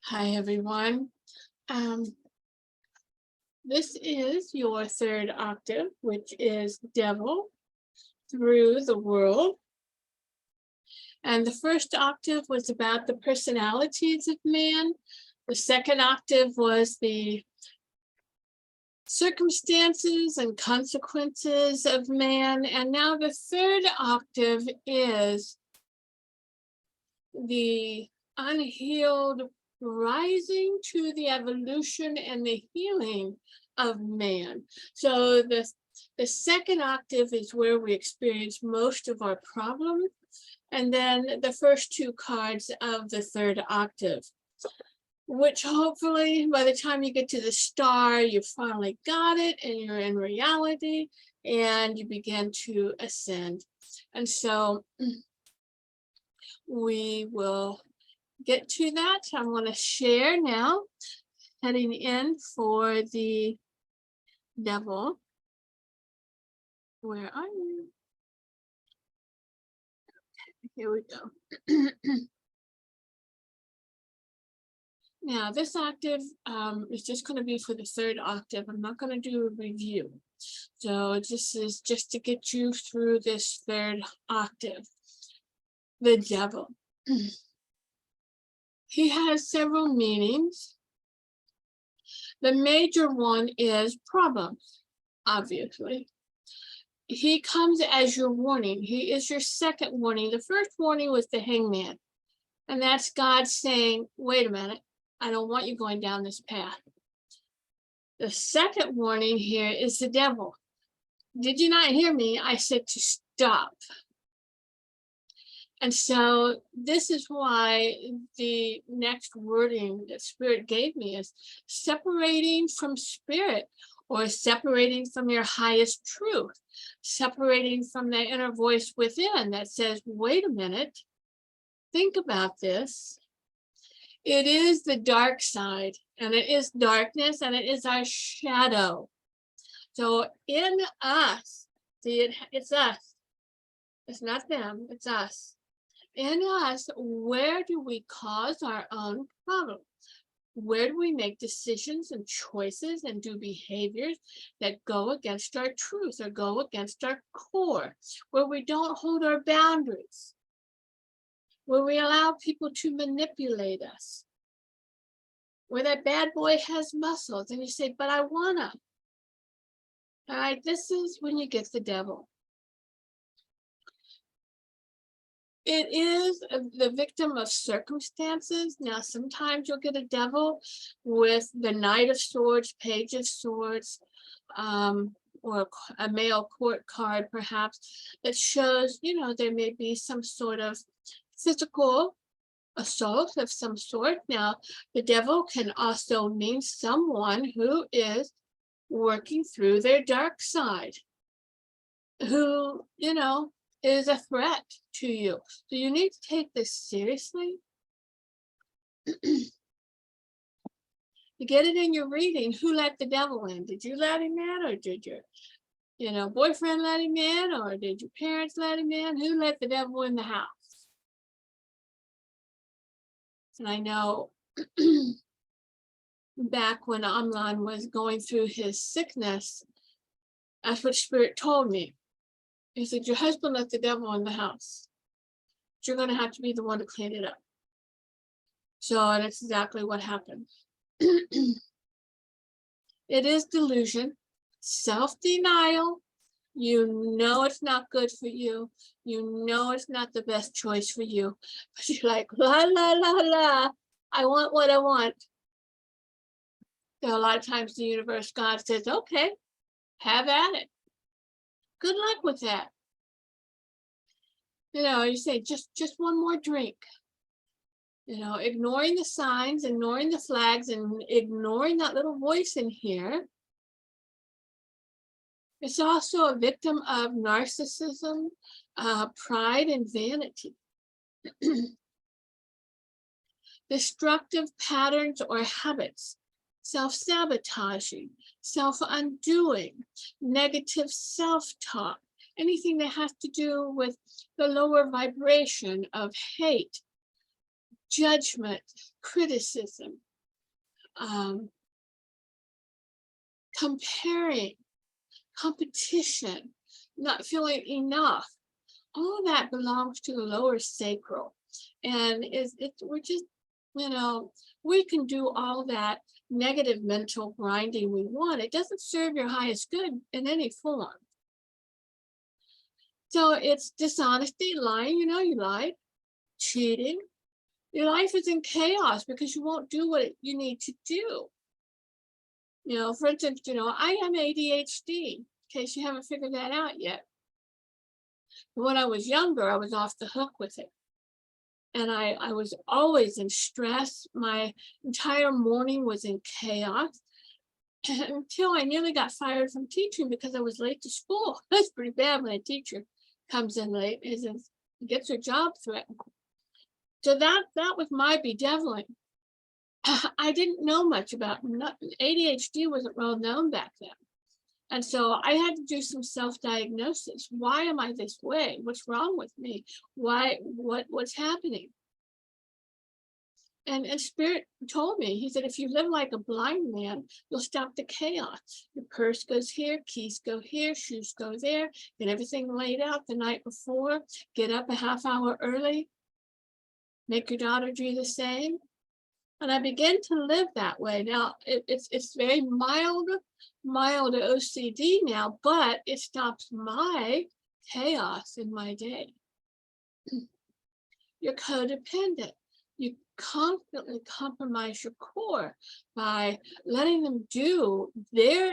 Hi, everyone. Um, this is your third octave, which is Devil through the World. And the first octave was about the personalities of man. The second octave was the circumstances and consequences of man. And now the third octave is the unhealed rising to the evolution and the healing of man. So the second octave is where we experience most of our problems. And then the first two cards of the third octave, which hopefully by the time you get to the star, you finally got it and you're in reality and you begin to ascend. And so we will get to that. I want to share now, heading in for the Devil. Where are you? Okay, here we go. Now, this octave is just going to be for the third octave. I'm not going to do a review. So this is just to get you through this third octave. The Devil. He has several meanings. The major one is problems, obviously. He comes as your warning. He is your second warning. The first warning was the Hangman. And that's God saying, wait a minute, I don't want you going down this path. The second warning here is the Devil. Did you not hear me? I said to stop. And so this is why the next wording that Spirit gave me is separating from Spirit, or separating from your highest truth, separating from the inner voice within that says, wait a minute, think about this. It is the dark side, and it is darkness, and it is our shadow. So in us, see, it's us. It's not them, it's us. In us, where do we cause our own problems? Where do we make decisions and choices and do behaviors that go against our truth or go against our core, where we don't hold our boundaries, where we allow people to manipulate us, where that bad boy has muscles and you say, but I wanna. All right, this is when you get the Devil. It is the victim of circumstances. Now, sometimes you'll get a Devil with the Knight of Swords, Page of Swords, or a male court card, perhaps, that shows, there may be some sort of physical assault of some sort. Now, the Devil can also mean someone who is working through their dark side, who, is a threat to you. So you need to take this seriously. You get it in your reading. Who let the Devil in? Did you let him in, or did your boyfriend let him in, or did your parents let him in? Who let the Devil in the house? And I know back when Amlan was going through his sickness, that's what Spirit told me. He said, your husband let the Devil in the house. But you're going to have to be the one to clean it up. So that's exactly what happened. It is delusion, self-denial. You know it's not good for you. You know it's not the best choice for you. But you're like, la, la, la, la. I want what I want. So a lot of times the universe, God says, okay, have at it. Good luck with that. You say, just one more drink. Ignoring the signs, ignoring the flags, and ignoring that little voice in here. It's also a victim of narcissism, pride, and vanity. Destructive patterns or habits, self-sabotaging, self-undoing, negative self-talk, anything that has to do with the lower vibration of hate, judgment, criticism, comparing, competition, not feeling enough. All of that belongs to the lower sacral. And we're just, we can do all that negative mental grinding we want. It doesn't serve your highest good in any form. So it's dishonesty, lying, you lied, cheating. Your life is in chaos because you won't do what you need to do. For instance, I have ADHD, in case you haven't figured that out yet. When I was younger, I was off the hook with it. And I was always in stress. My entire morning was in chaos until I nearly got fired from teaching because I was late to school. That's pretty bad when a teacher comes in late and gets her job threatened. So that was my bedeviling. I didn't know much about ADHD. Wasn't well known back then. And so I had to do some self-diagnosis. Why am I this way? What's wrong with me? What's happening? And Spirit told me, he said, if you live like a blind man, you'll stop the chaos. Your purse goes here, keys go here, shoes go there, get everything laid out the night before, get up a half hour early, make your daughter do the same. And I began to live that way. Now, it's very mild OCD now, but it stops my chaos in my day. You're codependent. You constantly compromise your core by letting them do their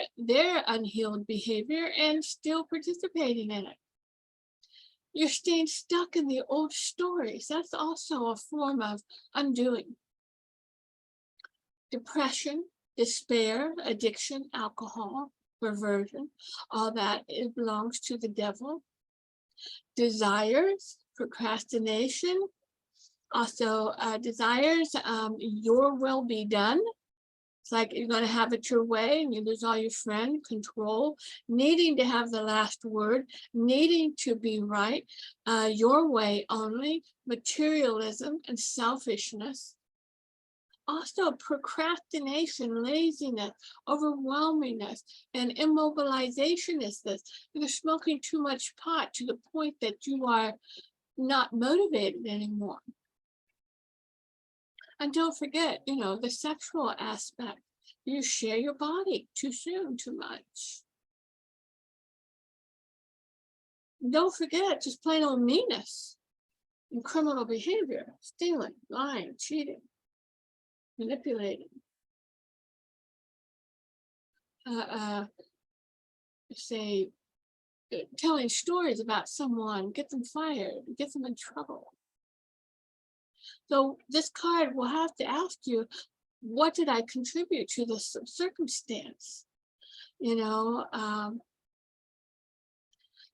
unhealed behavior and still participating in it. You're staying stuck in the old stories. That's also a form of undoing. Depression, despair, addiction, alcohol, perversion, all that, it belongs to the devil. Desires, procrastination, also desires, your will be done. It's like you're going to have it your way and you lose all your friends, control, needing to have the last word, needing to be right, your way only, materialism and selfishness. Also procrastination, laziness, overwhelmingness, and immobilization is this. You're smoking too much pot to the point that you are not motivated anymore. And don't forget, the sexual aspect. You share your body too soon, too much. Don't forget, just plain old meanness and criminal behavior, stealing, lying, cheating, manipulating, say, telling stories about someone, get them fired, get them in trouble. So this card will have to ask you, what did I contribute to this circumstance?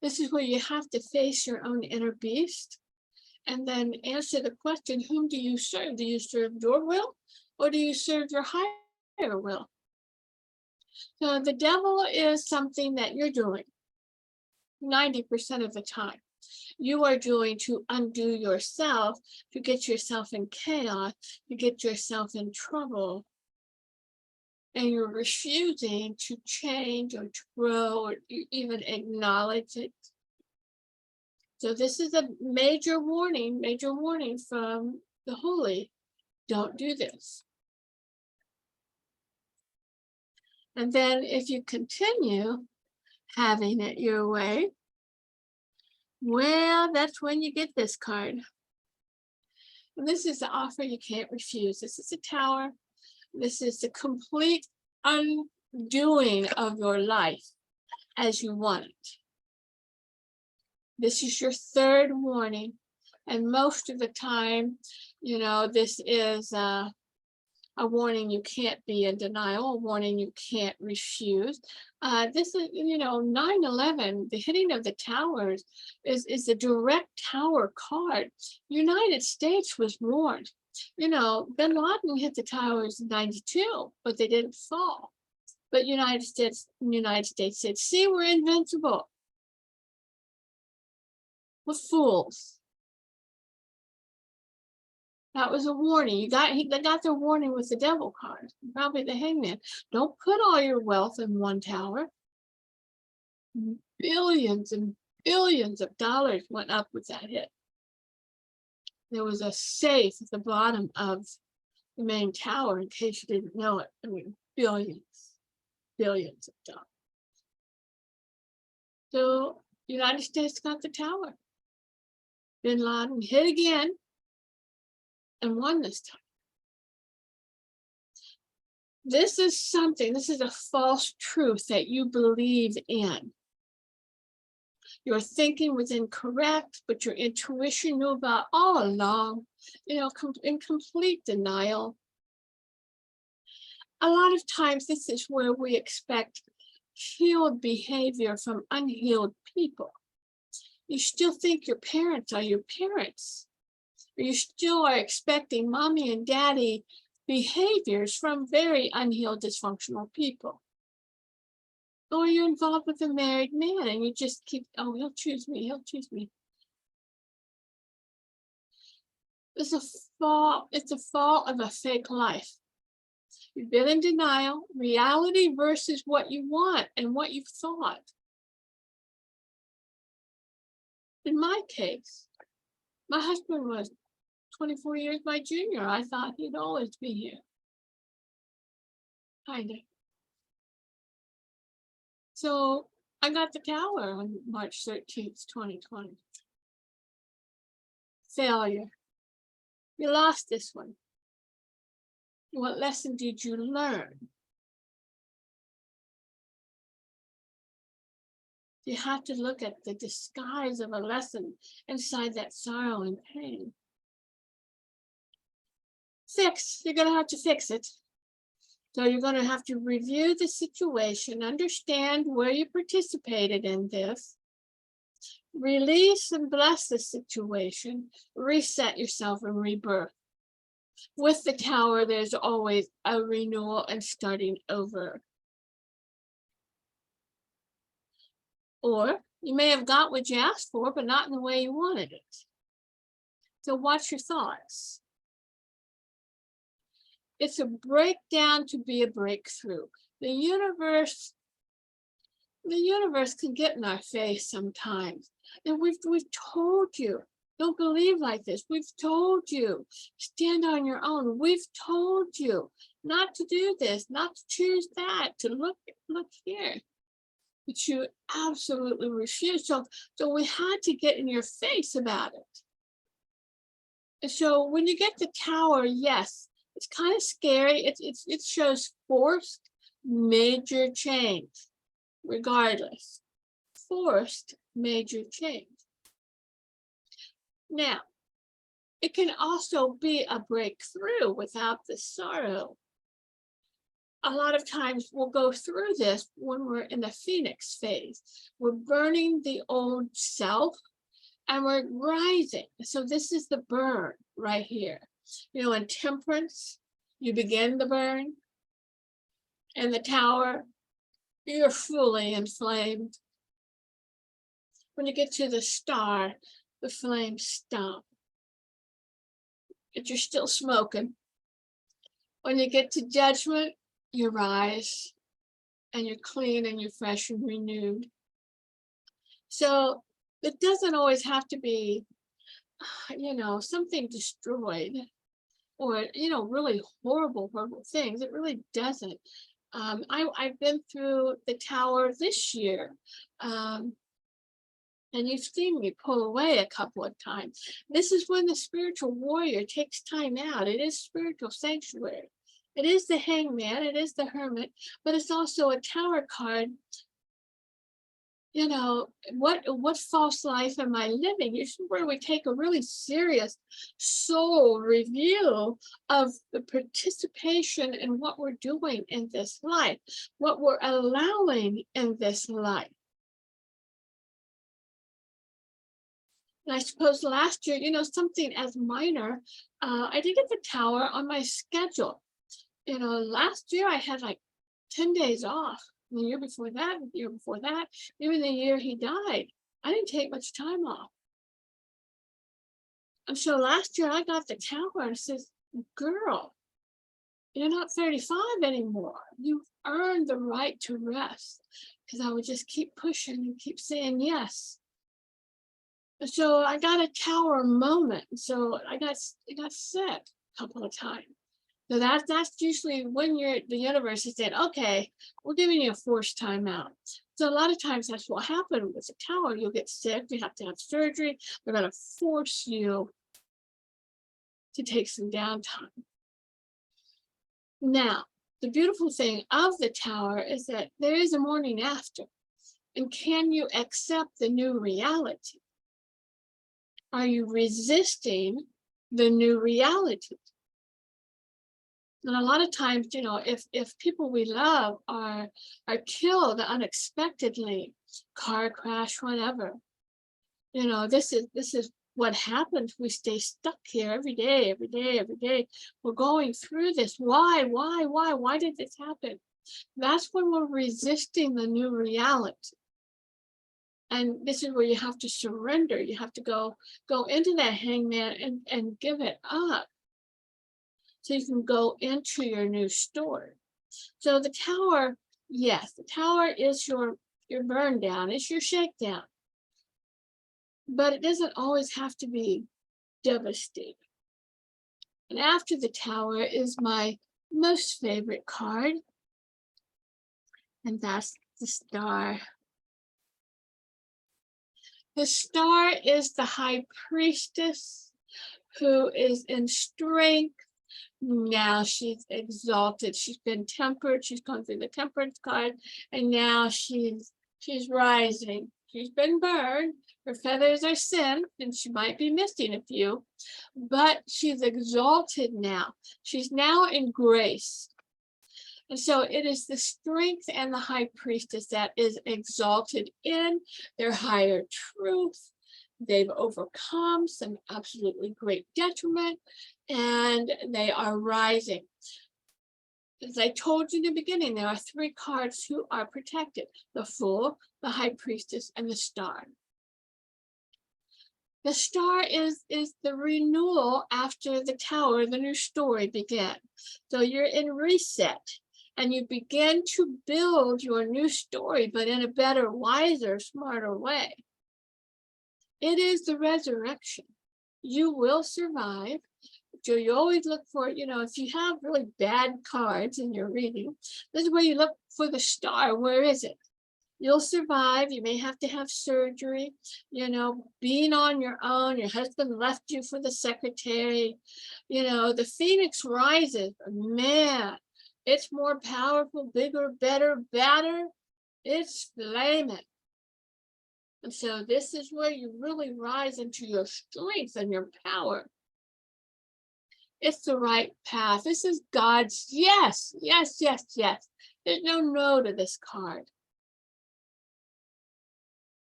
This is where you have to face your own inner beast and then answer the question, whom do you serve? Do you serve your will or do you serve your higher will? So the devil is something that you're doing 90% of the time. You are doing to undo yourself, to get yourself in chaos, to get yourself in trouble. And you're refusing to change or to grow or even acknowledge it. So this is a major warning from the holy. Don't do this. And then if you continue having it your way, well, that's when you get this card. And this is the offer you can't refuse. This is a tower. This is the complete undoing of your life as you want it. This is your third warning. And most of the time, this is a warning you can't be in denial, a warning you can't refuse. This is, 9/11, the hitting of the towers is a direct tower card. United States was warned. Bin Laden hit the towers in 92, but they didn't fall. But United States said, see, we're invincible. We're fools. That was a warning. They got their warning with the devil card, probably the hangman. Don't put all your wealth in one tower. Billions and billions of dollars went up with that hit. There was a safe at the bottom of the main tower, in case you didn't know it. I mean, billions of dollars. So the United States got the tower. Bin Laden hit again and won this time. This is a false truth that you believe in. Your thinking was incorrect, but your intuition knew about all along, in complete denial. A lot of times, this is where we expect healed behavior from unhealed people. You still think your parents are your parents. Or you still are expecting mommy and daddy behaviors from very unhealed, dysfunctional people. Or you're involved with a married man and you just keep, oh, he'll choose me. It's a fall of a fake life. You've been in denial, reality versus what you want and what you've thought. In my case, my husband was 24 years my junior. I thought he'd always be here. Kind of. So I got the tower on March 13th, 2020. Failure. You lost this one. What lesson did you learn? You have to look at the disguise of a lesson inside that sorrow and pain. You're going to have to fix it. So you're going to have to review the situation, understand where you participated in this, release and bless the situation, reset yourself and rebirth. With the tower, there's always a renewal and starting over. Or you may have got what you asked for, but not in the way you wanted it. So watch your thoughts. It's a breakdown to be a breakthrough. The universe can get in our face sometimes. And we've told you, don't believe like this. We've told you, stand on your own. We've told you not to do this, not to choose that, to look here. But you absolutely refuse. So we had to get in your face about it. And so when you get the tower, yes, it's kind of scary. It shows forced major change, regardless. Forced major change. Now, it can also be a breakthrough without the sorrow. A lot of times we'll go through this when we're in the Phoenix phase. We're burning the old self and we're rising. So this is the burn right here. In Temperance, you begin the burn. In the tower, you're fully inflamed. When you get to the star, the flames stop. But you're still smoking. When you get to Judgment, you rise and you're clean and you're fresh and renewed. So it doesn't always have to be, something destroyed or, really horrible things. It really doesn't. I've been through the tower this year. And you've seen me pull away a couple of times. This is when the spiritual warrior takes time out. It is spiritual sanctuary. It is the hangman, it is the hermit, but it's also a tower card. What false life am I living? This is where we take a really serious soul review of the participation in what we're doing in this life, what we're allowing in this life. And I suppose last year, something as minor, I did get the tower on my schedule. Last year I had like 10 days off. The year before that, even the year he died, I didn't take much time off. And so last year I got the tower and says, girl, you're not 35 anymore. You've earned the right to rest. Because I would just keep pushing and keep saying yes. And so I got a tower moment. So I got sick a couple of times. So that's usually when the universe has said, okay, we're giving you a forced timeout. So a lot of times that's what happened with the tower. You'll get sick, you have to have surgery. They're going to force you to take some downtime. Now, the beautiful thing of the tower is that there is a morning after. And can you accept the new reality? Are you resisting the new reality? And a lot of times, you know, if people we love are killed unexpectedly, car crash, whatever, you know, this is what happens. We stay stuck here every day, every day, every day. We're going through this. Why did this happen? That's when we're resisting the new reality. And this is where you have to surrender. You have to go into that hangman and give it up. So you can go into your new story. So the tower, yes, the tower is your burn down, it's your shakedown. But it doesn't always have to be devastating. And after the tower is my most favorite card. And that's the star. The star is the high priestess who is in strength. Now she's exalted. She's been tempered. She's gone through the temperance card, and now she's rising. She's been burned. Her feathers are singed, and she might be missing a few, but she's exalted now. She's now in grace. And so it is the strength and the high priestess that is exalted in their higher truth. They've overcome some absolutely great detriment, and they are rising. As I told you in the beginning, there are three cards who are protected: the Fool, the High Priestess, and the Star. The Star is the renewal after the tower, the new story began. So you're in reset, and you begin to build your new story, but in a better, wiser, smarter way. It is the resurrection. You will survive. So you always look for, you know, if you have really bad cards in your reading, this is where you look for the star. Where is it? You'll survive. You may have to have surgery, you know, being on your own. Your husband left you for the secretary. You know, the phoenix rises. Man, it's more powerful, bigger, better, badder. It's flaming. And so this is where you really rise into your strength and your power. It's the right path. This is God's yes, yes, yes, yes. There's no to this card.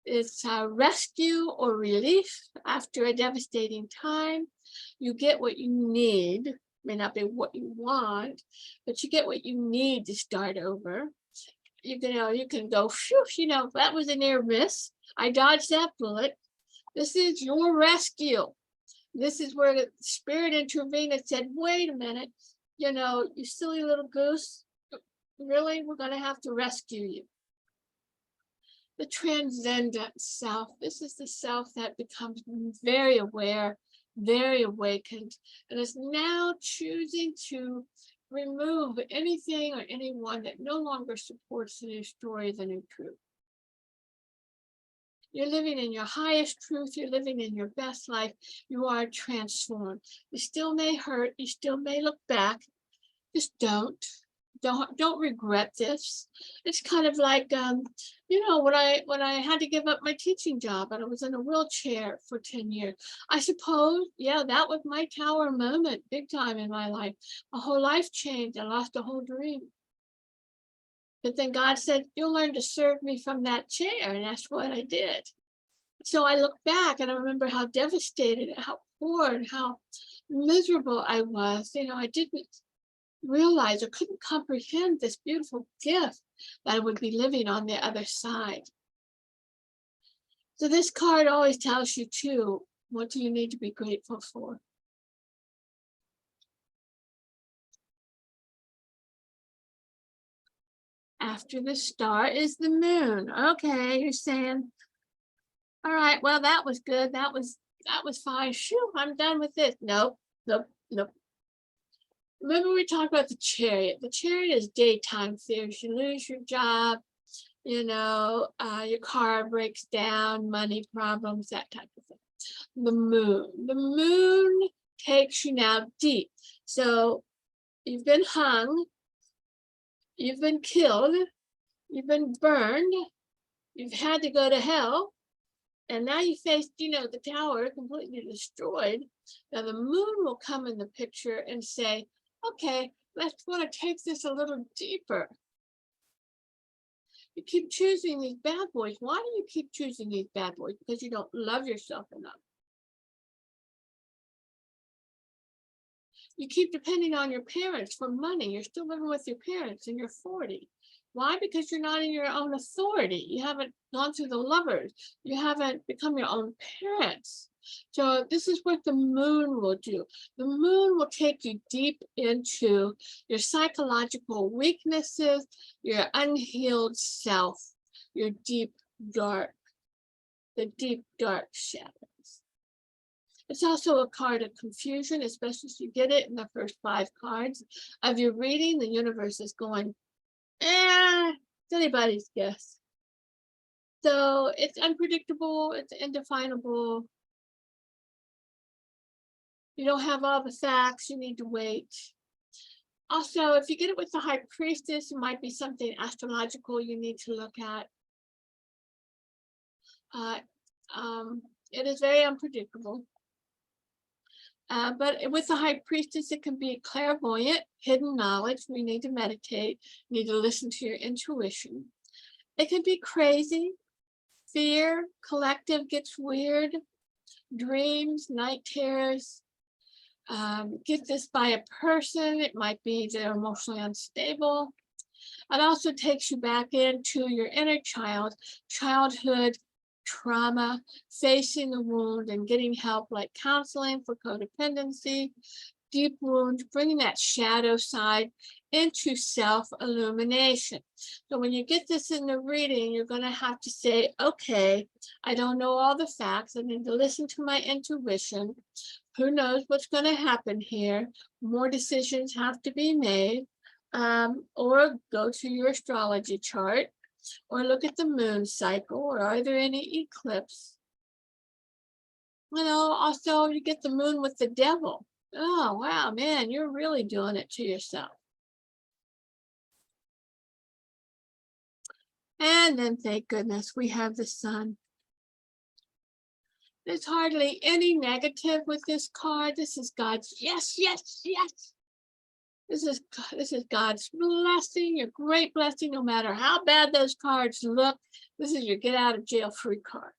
It's a rescue or relief after a devastating time. You get what you need. May not be what you want, but you get what you need to start over. You can go, phew, you know, that was a near miss. I dodged that bullet. This is your rescue. This is where the spirit intervened and said, wait a minute, you know, you silly little goose, really, we're going to have to rescue you. The transcendent self, this is the self that becomes very aware, very awakened, and is now choosing to remove anything or anyone that no longer supports the new story, the new truth. You're living in your highest truth. You're living in your best life. You are transformed. You still may hurt. You still may look back. Just don't regret this. It's kind of like, you know, when I had to give up my teaching job and I was in a wheelchair for 10 years, I suppose, yeah, that was my tower moment, big time in my life. My whole life changed. I lost a whole dream. But then God said, you'll learn to serve me from that chair. And that's what I did. So I look back and I remember how devastated, how poor, and how miserable I was. You know, I didn't realize or couldn't comprehend this beautiful gift that I would be living on the other side. So this card always tells you too, What do you need to be grateful for? After the star is the moon. Okay, you're saying, all right, well, that was good. That was fine. Shoo, I'm done with this. Nope, nope, nope. Remember we talked about the chariot. The chariot is daytime fears. You lose your job, you know, your car breaks down, money problems, that type of thing. The moon takes you now deep. So you've been hung, you've been killed, you've been burned, you've had to go to hell, and now you face, you know, the tower completely destroyed. Now the moon will come in the picture and say, okay, let's want to take this a little deeper. You keep choosing these bad boys. Why do you keep choosing these bad boys? Because you don't love yourself enough. You keep depending on your parents for money. You're still living with your parents and you're 40. Why? Because you're not in your own authority. You haven't gone through the lovers. You haven't become your own parents. So this is what the moon will do. The moon will take you deep into your psychological weaknesses, your unhealed self, your deep, dark, the deep, dark shadows. It's also a card of confusion, especially if you get it in the first 5 cards of your reading. The universe is going, it's anybody's guess. So it's unpredictable, it's indefinable. You don't have all the facts, you need to wait. Also, if you get it with the High Priestess, it might be something astrological you need to look at. It is very unpredictable. But with the High Priestess, it can be clairvoyant, hidden knowledge. We need to meditate, you need to listen to your intuition. It can be crazy, fear, collective gets weird, dreams, night terrors. Get this by a person. It might be they're emotionally unstable. It also takes you back into your inner child, childhood trauma, facing the wound and getting help like counseling for codependency, deep wounds, bringing that shadow side into self-illumination. So when you get this in the reading, you're going to have to say, okay, I don't know all the facts. I need to listen to my intuition. Who knows what's going to happen here? More decisions have to be made. Or go to your astrology chart, or look at the moon cycle, or are there any eclipses? You know, also you get the moon with the devil. Oh, wow, man, you're really doing it to yourself. And then, thank goodness, we have the sun. There's hardly any negative with this card. This is God's yes, yes, yes. This is God's blessing, your great blessing, no matter how bad those cards look. This is your get out of jail free card.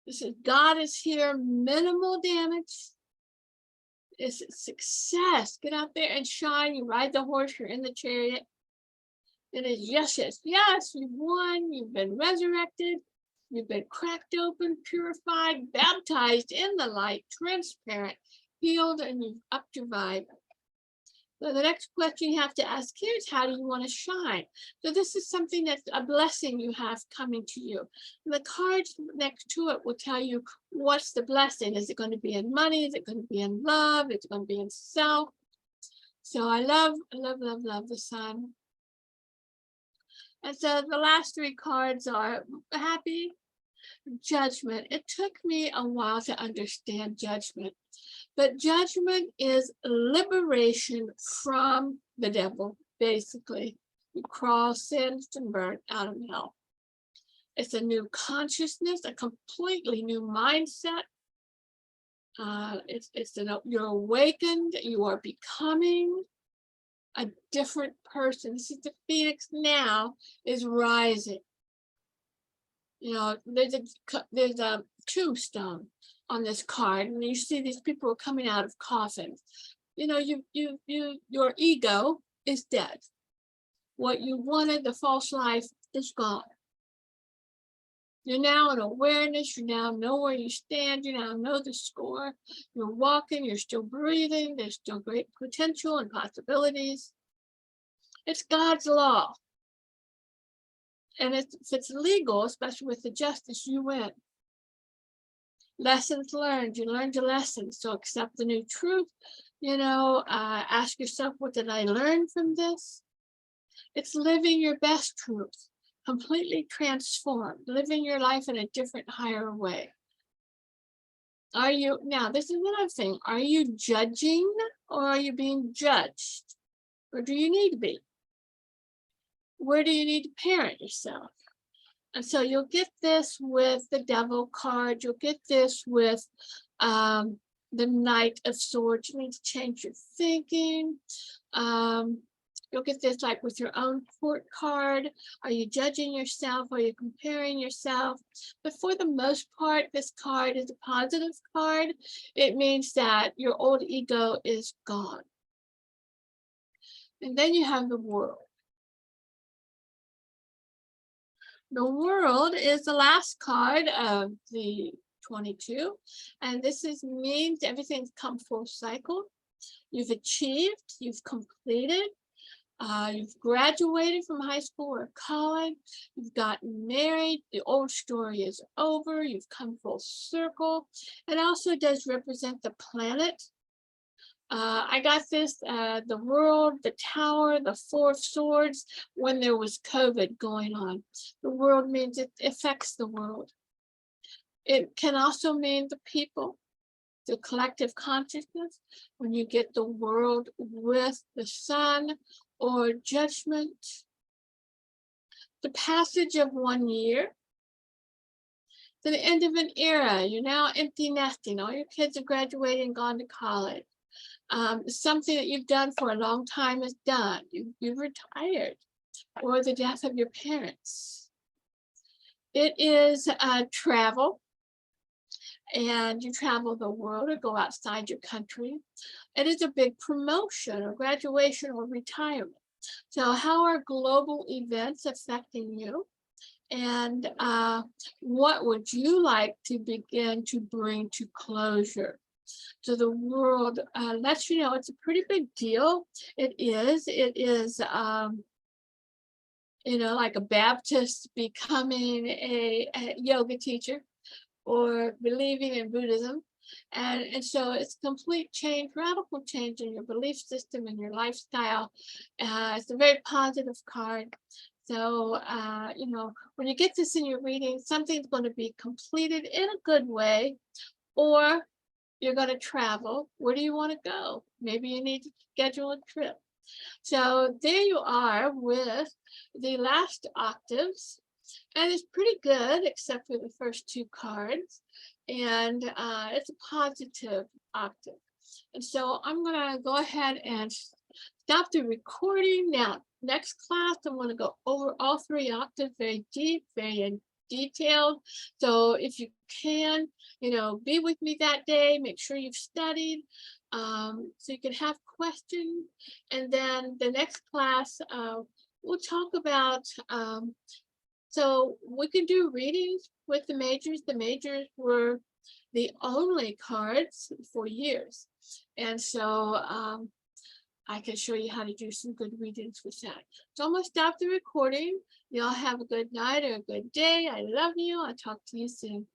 This is God is here, minimal damage. It's success. Get out there and shine. You ride the horse, you're in the chariot. It is yes, yes, yes, you've won, you've been resurrected, you've been cracked open, purified, baptized in the light, transparent, healed, and you've upped your vibe. So the next question you have to ask here is, how do you want to shine? So this is something that's a blessing you have coming to you. And the cards next to it will tell you what's the blessing. Is it going to be in money? Is it going to be in love? Is it going to be in self? So I love, love, love, love the sun. And so the last 3 cards are happy, judgment. It took me a while to understand judgment. But judgment is liberation from the devil, basically. You crawl, singed, and burnt out of hell. It's a new consciousness, a completely new mindset. You're awakened, you are becoming a different person. This is the phoenix now is rising. You know, there's a tombstone on this card, and you see these people are coming out of coffins. You know, your ego is dead. What you wanted, the false life, is gone. You're now in awareness. You now know where you stand. You now know the score. You're walking. You're still breathing. There's still great potential and possibilities. It's God's law. And if it's legal, especially with the justice, you win. Lessons learned. You learned your lessons. So accept the new truth. Ask yourself, what did I learn from this? It's living your best truth, completely transformed, living your life in a different, higher way. Now this is another thing, are you judging or are you being judged? Or do you need to be? Where do you need to parent yourself? And so you'll get this with the Devil card. You'll get this with the Knight of Swords. You need to change your thinking. You'll get this like with your own court card. Are you judging yourself? Are you comparing yourself? But for the most part, this card is a positive card. It means that your old ego is gone. And then you have the World. The World is the last card of the 22. And this means everything's come full cycle. You've achieved, you've completed. You've graduated from high school or college, you've gotten married, the old story is over, you've come full circle. It also does represent the planet. I got this, the World, the Tower, the Four of Swords, when there was COVID going on. The World means it affects the world. It can also mean the people, the collective consciousness. When you get the World with the Sun, or Judgment, the passage of 1 year, to the end of an era. You're now empty nesting. All your kids have graduated and gone to college. Something that you've done for a long time is done. You've retired, or the death of your parents. It is travel, and you travel the world or go outside your country. It is a big promotion or graduation or retirement. So how are global events affecting you? And what would you like to begin to bring to closure? So the World lets you know it's a pretty big deal. It is like a Baptist becoming a yoga teacher or believing in Buddhism. And so it's complete change, radical change in your belief system and your lifestyle. It's a very positive card. So, when you get this in your reading, something's going to be completed in a good way, or you're going to travel. Where do you want to go? Maybe you need to schedule a trip. So there you are with the last octaves. And it's pretty good, except for the first two cards. And it's a positive octave. And so I'm going to go ahead and stop the recording. Now, next class, I'm going to go over all three octaves very deep, very detailed. So if you can, be with me that day. Make sure you've studied so you can have questions. And then the next class, we'll talk about so we can do readings with the majors. The majors were the only cards for years. And so I can show you how to do some good readings with that. So I'm going to stop the recording. Y'all have a good night or a good day. I love you. I'll talk to you soon.